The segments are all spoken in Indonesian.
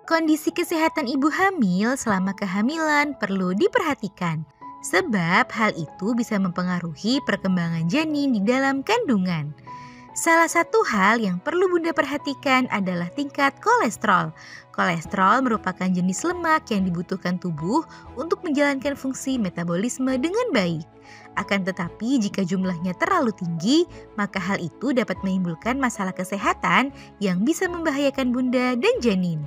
Kondisi kesehatan ibu hamil selama kehamilan perlu diperhatikan, sebab hal itu bisa mempengaruhi perkembangan janin di dalam kandungan. Salah satu hal yang perlu Bunda perhatikan adalah tingkat kolesterol. Kolesterol merupakan jenis lemak yang dibutuhkan tubuh untuk menjalankan fungsi metabolisme dengan baik. Akan tetapi jika jumlahnya terlalu tinggi, maka hal itu dapat menimbulkan masalah kesehatan yang bisa membahayakan Bunda dan janin.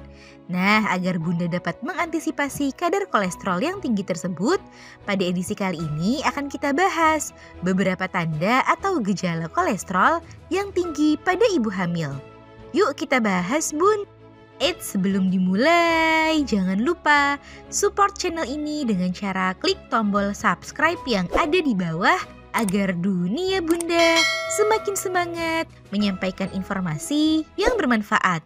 Nah, agar Bunda dapat mengantisipasi kadar kolesterol yang tinggi tersebut, pada edisi kali ini akan kita bahas beberapa tanda atau gejala kolesterol yang tinggi pada ibu hamil. Yuk kita bahas, Bun! Eits, sebelum dimulai, jangan lupa support channel ini dengan cara klik tombol subscribe yang ada di bawah agar dunia Bunda semakin semangat menyampaikan informasi yang bermanfaat.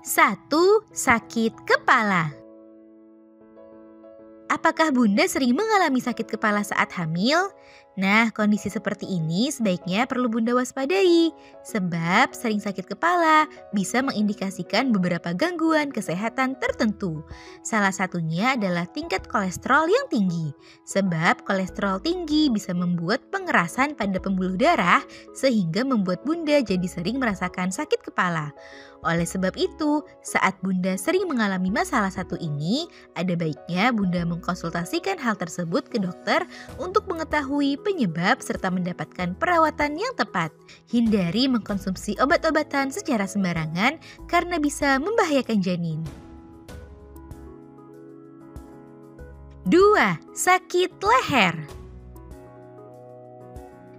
1. Sakit kepala. Apakah Bunda sering mengalami sakit kepala saat hamil? Nah, kondisi seperti ini sebaiknya perlu Bunda waspadai, sebab sering sakit kepala bisa mengindikasikan beberapa gangguan kesehatan tertentu. Salah satunya adalah tingkat kolesterol yang tinggi, sebab kolesterol tinggi bisa membuat pengerasan pada pembuluh darah sehingga membuat Bunda jadi sering merasakan sakit kepala. Oleh sebab itu, saat Bunda sering mengalami masalah satu ini, ada baiknya Bunda mengkonsultasikan hal tersebut ke dokter untuk mengetahui penyebab serta mendapatkan perawatan yang tepat. Hindari mengkonsumsi obat-obatan secara sembarangan karena bisa membahayakan janin. 2. Sakit leher.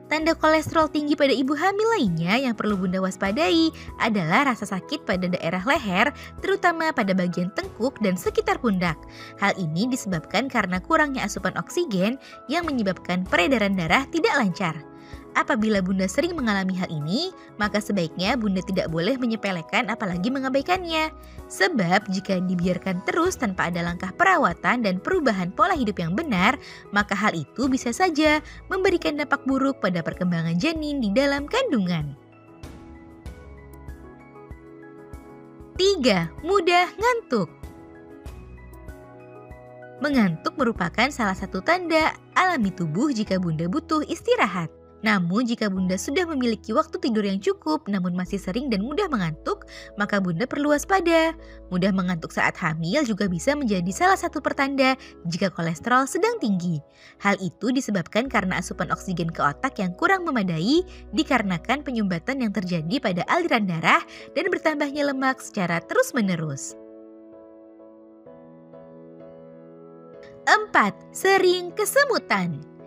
Tanda kolesterol tinggi pada ibu hamil lainnya yang perlu Bunda waspadai adalah rasa sakit pada daerah leher, terutama pada bagian tengkuk dan sekitar pundak. Hal ini disebabkan karena kurangnya asupan oksigen yang menyebabkan peredaran darah tidak lancar. Apabila Bunda sering mengalami hal ini, maka sebaiknya Bunda tidak boleh menyepelekan apalagi mengabaikannya. Sebab jika dibiarkan terus tanpa ada langkah perawatan dan perubahan pola hidup yang benar, maka hal itu bisa saja memberikan dampak buruk pada perkembangan janin di dalam kandungan. 3. Mudah ngantuk. Mengantuk merupakan salah satu tanda alami tubuh jika Bunda butuh istirahat. Namun jika Bunda sudah memiliki waktu tidur yang cukup namun masih sering dan mudah mengantuk, maka Bunda perlu waspada. Mudah mengantuk saat hamil juga bisa menjadi salah satu pertanda jika kolesterol sedang tinggi. Hal itu disebabkan karena asupan oksigen ke otak yang kurang memadai dikarenakan penyumbatan yang terjadi pada aliran darah dan bertambahnya lemak secara terus-menerus. 4. Sering kesemutan.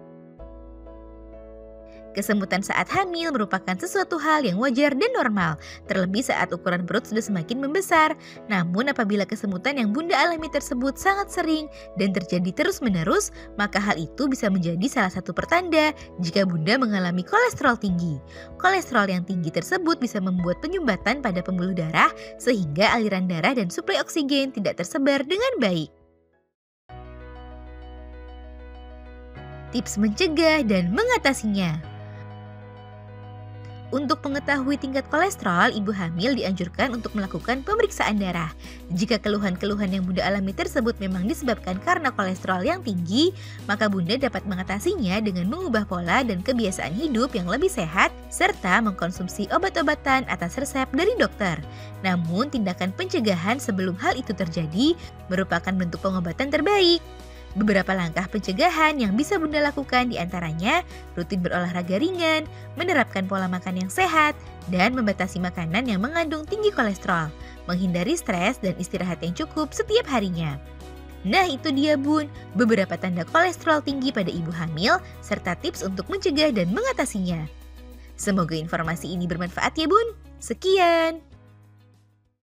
Kesemutan saat hamil merupakan sesuatu hal yang wajar dan normal, terlebih saat ukuran perut sudah semakin membesar. Namun apabila kesemutan yang Bunda alami tersebut sangat sering dan terjadi terus-menerus, maka hal itu bisa menjadi salah satu pertanda jika Bunda mengalami kolesterol tinggi. Kolesterol yang tinggi tersebut bisa membuat penyumbatan pada pembuluh darah sehingga aliran darah dan suplai oksigen tidak tersebar dengan baik. Tips mencegah dan mengatasinya. Untuk mengetahui tingkat kolesterol, ibu hamil dianjurkan untuk melakukan pemeriksaan darah. Jika keluhan-keluhan yang Bunda alami tersebut memang disebabkan karena kolesterol yang tinggi, maka Bunda dapat mengatasinya dengan mengubah pola dan kebiasaan hidup yang lebih sehat, serta mengkonsumsi obat-obatan atas resep dari dokter. Namun, tindakan pencegahan sebelum hal itu terjadi merupakan bentuk pengobatan terbaik. Beberapa langkah pencegahan yang bisa Bunda lakukan diantaranya rutin berolahraga ringan, menerapkan pola makan yang sehat, dan membatasi makanan yang mengandung tinggi kolesterol, menghindari stres dan istirahat yang cukup setiap harinya. Nah itu dia Bun, beberapa tanda kolesterol tinggi pada ibu hamil, serta tips untuk mencegah dan mengatasinya. Semoga informasi ini bermanfaat ya Bun. Sekian.